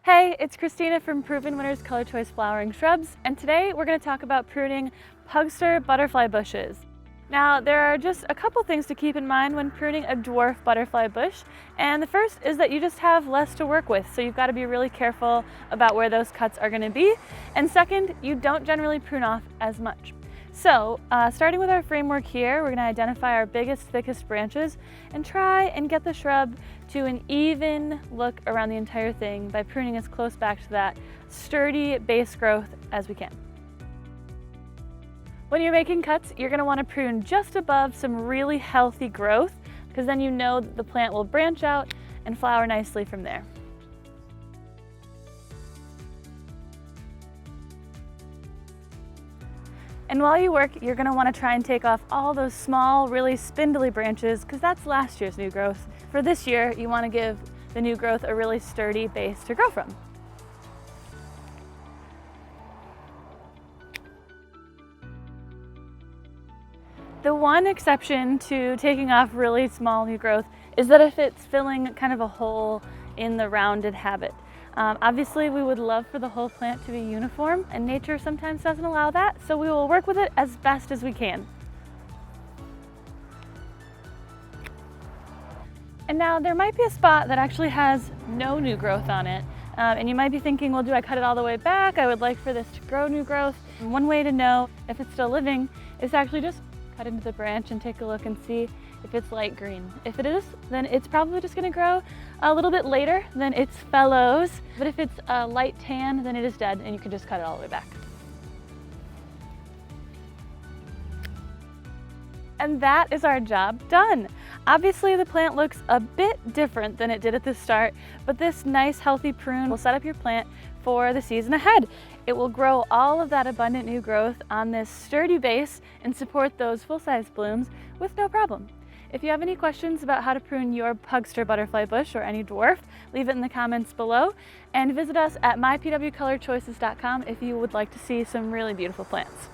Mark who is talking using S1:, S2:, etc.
S1: Hey, it's Kristina from Proven Winners ColorChoice Flowering Shrubs, and today we're going to talk about pruning Pugster butterfly bushes. Now, there are just a couple things to keep in mind when pruning a dwarf butterfly bush, and the first is that you just have less to work with, so you've got to be really careful about where those cuts are going to be, and second, you don't generally prune off as much. So, starting with our framework here, we're going to identify our biggest, thickest branches and try and get the shrub to an even look around the entire thing by pruning as close back to that sturdy base growth as we can. When you're making cuts, you're going to want to prune just above some really healthy growth, because then you know that the plant will branch out and flower nicely from there. And while you work, you're going to want to try and take off all those small, really spindly branches, because that's last year's new growth. For this year, you want to give the new growth a really sturdy base to grow from. The one exception to taking off really small new growth is that if it's filling kind of a hole in the rounded habit. Obviously, we would love for the whole plant to be uniform, and nature sometimes doesn't allow that, so we will work with it as best as we can. And now there might be a spot that actually has no new growth on it, and you might be thinking, well, do I cut it all the way back? I would like for this to grow new growth. And one way to know if it's still living is to actually just cut into the branch and take a look and see if it's light green. If it is, then it's probably just going to grow a little bit later than its fellows. But if it's a light tan, then it is dead and you can just cut it all the way back. And that is our job done. Obviously, the plant looks a bit different than it did at the start, but this nice healthy prune will set up your plant for the season ahead. It will grow all of that abundant new growth on this sturdy base and support those full-size blooms with no problem. If you have any questions about how to prune your Pugster butterfly bush or any dwarf, leave it in the comments below, and visit us at mypwcolorchoices.com if you would like to see some really beautiful plants.